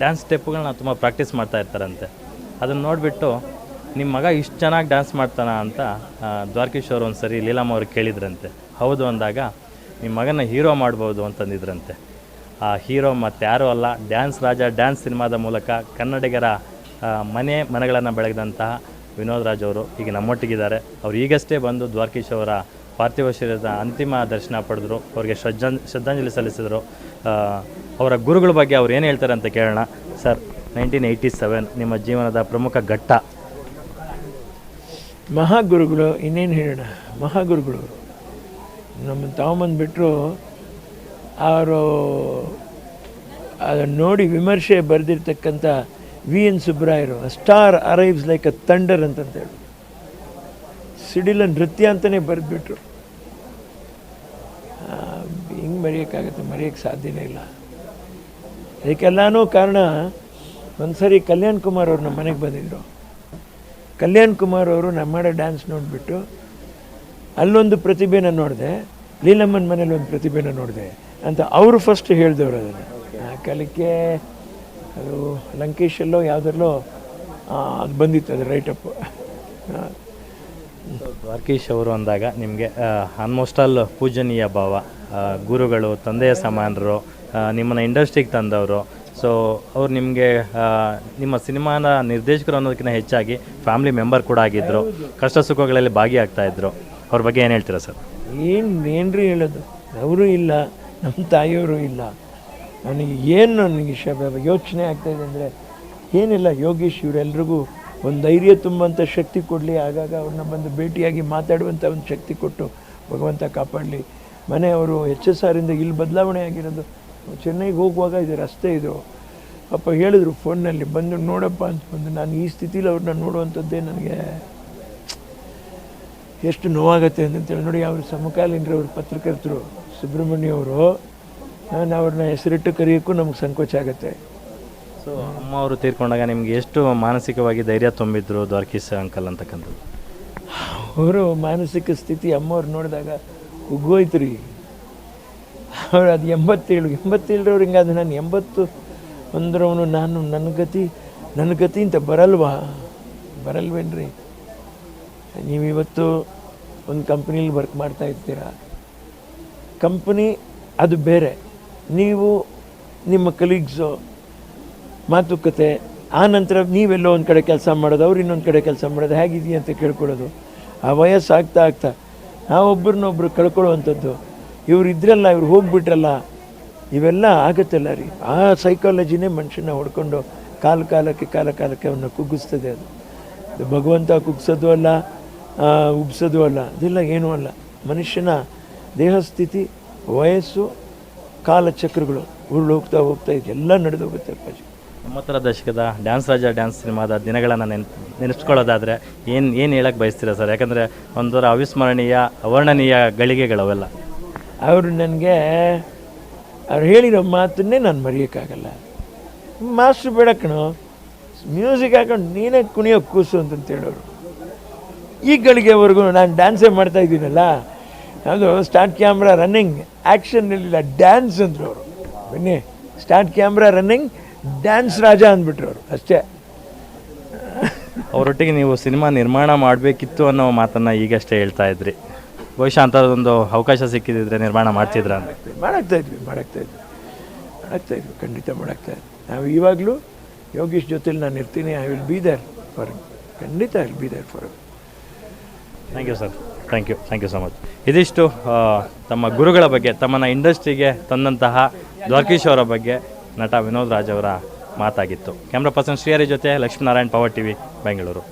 Dance ಸ್ಟೆಪ್ಗಳನ್ನ ತುಂಬ practice ಮಾಡ್ತಾ ಇರ್ತಾರಂತೆ. ಅದನ್ನು ನೋಡಿಬಿಟ್ಟು ನಿಮ್ಮ ಮಗ ಇಷ್ಟು ಚೆನ್ನಾಗಿ ಡ್ಯಾನ್ಸ್ ಮಾಡ್ತಾನ ಅಂತ ದ್ವಾರಕೀಶ್ ಅವರು ಒಂದು ಸರಿ ಲೀಲಮ್ಮ ಅವ್ರಿಗೆ ಕೇಳಿದ್ರಂತೆ. ಹೌದು ಅಂದಾಗ ನಿಮ್ಮ ಮಗನ ಹೀರೋ ಮಾಡ್ಬೋದು ಅಂತಂದಿದ್ರಂತೆ. ಆ ಹೀರೋ ಮತ್ತು ಯಾರೂ ಅಲ್ಲ, ಡ್ಯಾನ್ಸ್ ರಾಜ ಡ್ಯಾನ್ಸ್ ಸಿನಿಮಾದ ಮೂಲಕ ಕನ್ನಡಿಗರ ಮನೆಗಳನ್ನು ಬೆಳಗಿದಂತಹ ವಿನೋದ್ ರಾಜ್ ಅವರು ಈಗ ನಮ್ಮೊಟ್ಟಿಗಿದ್ದಾರೆ. ಅವರು ಈಗಷ್ಟೇ ಬಂದು ದ್ವಾರಕೀಶ್ ಅವರ ಪಾರ್ಥಿವ ಶರೀರದ ಅಂತಿಮ ದರ್ಶನ ಪಡೆದ್ರು, ಅವರಿಗೆ ಶ್ರದ್ಧಾಂಜಲಿ ಸಲ್ಲಿಸಿದರು. ಅವರ ಗುರುಗಳ ಬಗ್ಗೆ ಅವ್ರು ಏನು ಹೇಳ್ತಾರೆ ಅಂತ ಕೇಳೋಣ. ಸರ್, 1987 ನಿಮ್ಮ ಜೀವನದ ಪ್ರಮುಖ ಘಟ್ಟ. ಮಹಾಗುರುಗಳು, ಇನ್ನೇನು ಹೇಳೋಣ, ಮಹಾಗುರುಗಳು ನಮ್ಮನ್ನು ತಗೊಂಬಂದುಬಿಟ್ರು. ಅವರು ಅದನ್ನು ನೋಡಿ ವಿಮರ್ಶೆ ಬರೆದಿರ್ತಕ್ಕಂಥ VN ಸುಬ್ರಾಯರು star arrives like a thunder ಅಂತಂತೇಳಿ ಸಿಡಿಲ ನೃತ್ಯ ಅಂತಲೇ ಬರೆದ್ಬಿಟ್ರು. ಹಿಂಗೆ ಮರೆಯೋಕ್ಕಾಗತ್ತೆ? ಮರೆಯೋಕ್ಕೆ ಸಾಧ್ಯನೇ ಇಲ್ಲ. ಇದಕ್ಕೆಲ್ಲನೂ ಕಾರಣ, ಒಂದು ಸರಿ ಕಲ್ಯಾಣ್ ಕುಮಾರ್ ಅವರು ನಮ್ಮ ಮನೆಗೆ ಬಂದಿದ್ದರು. ಕಲ್ಯಾಣ್ ಕುಮಾರ್ ಅವರು ನಮ್ಮ ಮಾಡೋ ಡ್ಯಾನ್ಸ್ ನೋಡಿಬಿಟ್ಟು ಅಲ್ಲೊಂದು ಪ್ರತಿಭೆನ ನೋಡಿದೆ, ಲೀಲಮ್ಮನ ಮನೇಲಿ ಒಂದು ಪ್ರತಿಭೆನ ನೋಡಿದೆ ಅಂತ ಅವರು ಫಸ್ಟ್ ಹೇಳಿದವರು. ಅದನ್ನು ಆ ಕಾಲಕ್ಕೆ ಅದು ಲಂಕೇಶಲ್ಲೋ ಯಾವುದರಲ್ಲೋ ಅದು ಬಂದಿತ್ತು, ಅದು ರೈಟಪ್. ದ್ವಾರಕೀಶ್ ಅವರು ಅಂದಾಗ ನಿಮಗೆ ಆಲ್ಮೋಸ್ಟ್ ಆಲ್ ಪೂಜನೀಯ ಭಾವ, ಗುರುಗಳು, ತಂದೆಯ ಸಮಾನರು, ನಿಮ್ಮನ್ನು ಇಂಡಸ್ಟ್ರಿಗೆ ತಂದವರು. ಸೊ ಅವ್ರು ನಿಮಗೆ ನಿಮ್ಮ ಸಿನಿಮಾನ ನಿರ್ದೇಶಕರು ಅನ್ನೋದಕ್ಕಿಂತ ಹೆಚ್ಚಾಗಿ ಫ್ಯಾಮಿಲಿ ಮೆಂಬರ್ ಕೂಡ ಆಗಿದ್ದರು, ಕಷ್ಟ ಸುಖಗಳಲ್ಲಿ ಭಾಗಿಯಾಗ್ತಾಯಿದ್ರು. ಅವ್ರ ಬಗ್ಗೆ ಏನು ಹೇಳ್ತೀರಾ ಸರ್? ಏನ್ರಿ ಹೇಳೋದು, ಅವರು ಇಲ್ಲ, ನಮ್ಮ ತಾಯಿಯವರು ಇಲ್ಲ. ನನಗೆ ಯೋಚನೆ ಆಗ್ತಾಯಿದೆ ಅಂದರೆ ಏನಿಲ್ಲ, ಯೋಗೀಶ್ ಇವರೆಲ್ರಿಗೂ ಒಂದು ಧೈರ್ಯ ತುಂಬುವಂಥ ಶಕ್ತಿ ಕೊಡಲಿ, ಆಗಾಗ ಅವ್ರನ್ನ ಬಂದು ಭೇಟಿಯಾಗಿ ಮಾತಾಡುವಂಥ ಒಂದು ಶಕ್ತಿ ಕೊಟ್ಟು ಭಗವಂತ ಕಾಪಾಡಲಿ. ಮನೆಯವರು HSR ಇಂದ ಇಲ್ಲಿ ಬದಲಾವಣೆ ಆಗಿರೋದು. ಚೆನ್ನೈಗೆ ಹೋಗುವಾಗ ಇದು ರಸ್ತೆ ಇದು ಪಾಪ ಹೇಳಿದ್ರು ಫೋನ್ನಲ್ಲಿ, ಬಂದು ನೋಡಪ್ಪ ಅಂತ ಬಂದು. ನಾನು ಈ ಸ್ಥಿತಿಲಿ ಅವ್ರನ್ನ ನೋಡುವಂಥದ್ದೇ ನನಗೆ ಎಷ್ಟು ನೋವಾಗತ್ತೆ ಅಂತೇಳಿ. ನೋಡಿ, ಅವರು ಸಮಕಾಲೀನರವರು ಪತ್ರಕರ್ತರು ಸುಬ್ರಹ್ಮಣ್ಯ ಅವರು, ನಾನು ಅವ್ರನ್ನ ಹೆಸರಿಟ್ಟು ಕರೆಯೋಕ್ಕೂ ನಮಗೆ ಸಂಕೋಚ ಆಗುತ್ತೆ. ಸೊ ಅಮ್ಮ ಅವರು ತೀರ್ಕೊಂಡಾಗ ನಿಮ್ಗೆ ಎಷ್ಟು ಮಾನಸಿಕವಾಗಿ ಧೈರ್ಯ ತುಂಬಿದ್ರು ದ್ವಾರಕೀಶ್ ಅಂಕಲ್ ಅಂತಕ್ಕಂಥದ್ದು? ಅವರು ಮಾನಸಿಕ ಸ್ಥಿತಿ ಅಮ್ಮವ್ರು ನೋಡಿದಾಗ ಉಗ್ಗೋಯ್ತು ರೀ. ಅವ್ರು ಅದು 87ರವ್ರು ಹಿಂಗಾದ್ರೆ ನಾನು 80 ಅಂದ್ರವನು. ನಾನು ನನ್ನ ಗತಿ ಅಂತ ಬರಲ್ವೇನ್ರಿ? ನೀವಿವತ್ತು ಒಂದು ಕಂಪ್ನೀಲಿ ವರ್ಕ್ ಮಾಡ್ತಾ ಇರ್ತೀರ, ಕಂಪ್ನಿ ಅದು ಬೇರೆ, ನೀವು ನಿಮ್ಮ ಕಲೀಗ್ಸು ಮಾತುಕತೆ, ಆ ನಂತರ ನೀವೆಲ್ಲೋ ಒಂದು ಕಡೆ ಕೆಲಸ ಮಾಡೋದು, ಅವ್ರು ಇನ್ನೊಂದು ಕಡೆ ಕೆಲಸ ಮಾಡೋದು, ಹೇಗಿದೆಯಾ ಅಂತ ಕೇಳ್ಕೊಳ್ಳೋದು. ಆ ವಯಸ್ಸು ಆಗ್ತಾ ನಾವೊಬ್ಬರನ್ನೊಬ್ರು ಕಳ್ಕೊಳ್ಳುವಂಥದ್ದು. ಇವ್ರು ಇದ್ರಲ್ಲ, ಇವ್ರು ಹೋಗ್ಬಿಟ್ರಲ್ಲ, ಇವೆಲ್ಲ ಆಗುತ್ತಲ್ಲ ರೀ. ಆ ಸೈಕಾಲಜಿನೇ ಮನುಷ್ಯನ ಹೊಡ್ಕೊಂಡು ಕಾಲಕ್ಕೆ ಅವನ್ನ ಕುಗ್ಗಿಸ್ತದೆ. ಅದು ಭಗವಂತ ಕುಗ್ಸೋದು ಅಲ್ಲ, ಉಬ್ಸೋದು ಅಲ್ಲ, ಅದೆಲ್ಲ ಏನೂ ಅಲ್ಲ. ಮನುಷ್ಯನ ದೇಹಸ್ಥಿತಿ, ವಯಸ್ಸು, ಕಾಲಚಕ್ರಗಳು ಹೋಗ್ತಾ ಇದೆಲ್ಲ ನಡೆದೋಗುತ್ತೆ ಅಪ್ಪಾಜಿ. 90ರ ದಶಕದ ಡ್ಯಾನ್ಸ್ ರಾಜ ಡ್ಯಾನ್ಸ್ ಸಿನಿಮಾದ ದಿನಗಳನ್ನು ನೆನೆಸ್ಕೊಳ್ಳೋದಾದರೆ ಏನು ಹೇಳಕ್ಕೆ ಬಯಸ್ತೀರಾ ಸರ್? ಯಾಕಂದರೆ ಒಂದರ ಅವಿಸ್ಮರಣೀಯ, ಅವರ್ಣನೀಯ ಗಳಿಗೆಗಳವೆಲ್ಲ. ಅವರು ನನಗೆ ಅವ್ರು ಹೇಳಿರೋ ಮಾತನ್ನೇ ನಾನು ಮರೆಯೋಕ್ಕಾಗಲ್ಲ. ಮಾಸ್ಟ್ರು ಬೇಡ ಕಣೋ, ಮ್ಯೂಸಿಕ್ ಹಾಕೊಂಡು ನೀನೇ ಕುಣಿಯೋ ಕೂಸು ಅಂತಂತ ಹೇಳೋರು. ಈ ಗಳಿಗೆವರೆಗೂ ನಾನು ಡ್ಯಾನ್ಸೇ ಮಾಡ್ತಾ ಇದ್ದೀನಲ್ಲ, ಅದು ಸ್ಟಾರ್ಟ್ ಕ್ಯಾಮ್ರಾ ರನ್ನಿಂಗ್, ಆ್ಯಕ್ಷನ್ ಇರಲಿಲ್ಲ, ಡ್ಯಾನ್ಸ್ ಅಂದರು ಅವರು. ಬನ್ನಿ, ಸ್ಟಾರ್ಟ್ ಕ್ಯಾಮ್ರಾ ರನ್ನಿಂಗ್, ಡ್ಯಾನ್ಸ್ ರಾಜ ಅಂದ್ಬಿಟ್ರು ಅವರು, ಅಷ್ಟೇ. ಅವರೊಟ್ಟಿಗೆ ನೀವು ಸಿನಿಮಾ ನಿರ್ಮಾಣ ಮಾಡಬೇಕಿತ್ತು ಅನ್ನೋ ಮಾತನ್ನು ಈಗಷ್ಟೇ ಹೇಳ್ತಾ ಇದ್ರಿ. ಬಹುಶಃ ಅಂಥದ್ದೊಂದು ಅವಕಾಶ ಸಿಕ್ಕಿದ್ರೆ ನಿರ್ಮಾಣ ಮಾಡ್ತಿದ್ರ ಅಂತ? ಮಾಡಾಕ್ತಾಯಿದ್ವಿ, ಖಂಡಿತ ಮಾಡಾಕ್ತಾಯಿದ್ವಿ. ನಾವು ಇವಾಗಲೂ ಯೋಗೀಶ್ ಜೊತೆಲಿ ನಾನು ಇರ್ತೀನಿ. I will be there for, ಖಂಡಿತ I will be there for. Thank you sir, thank you so much. ಇದಿಷ್ಟು ತಮ್ಮ ಗುರುಗಳ ಬಗ್ಗೆ, ತಮ್ಮನ್ನು ಇಂಡಸ್ಟ್ರಿಗೆ ತಂದಂತಹ ದ್ವಾರಕೀಶ್ ಅವರ ಬಗ್ಗೆ ನಟ ವಿನೋದ್ ರಾಜ್ ಅವರ ಮಾತಾಗಿತ್ತು. ಕ್ಯಾಮ್ರಾ ಪರ್ಸನ್ ಶ್ರೀಹರಿ ಜೊತೆ ಲಕ್ಷ್ಮೀನಾರಾಯಣ್, ಪವರ್ TV, ಬೆಂಗಳೂರು.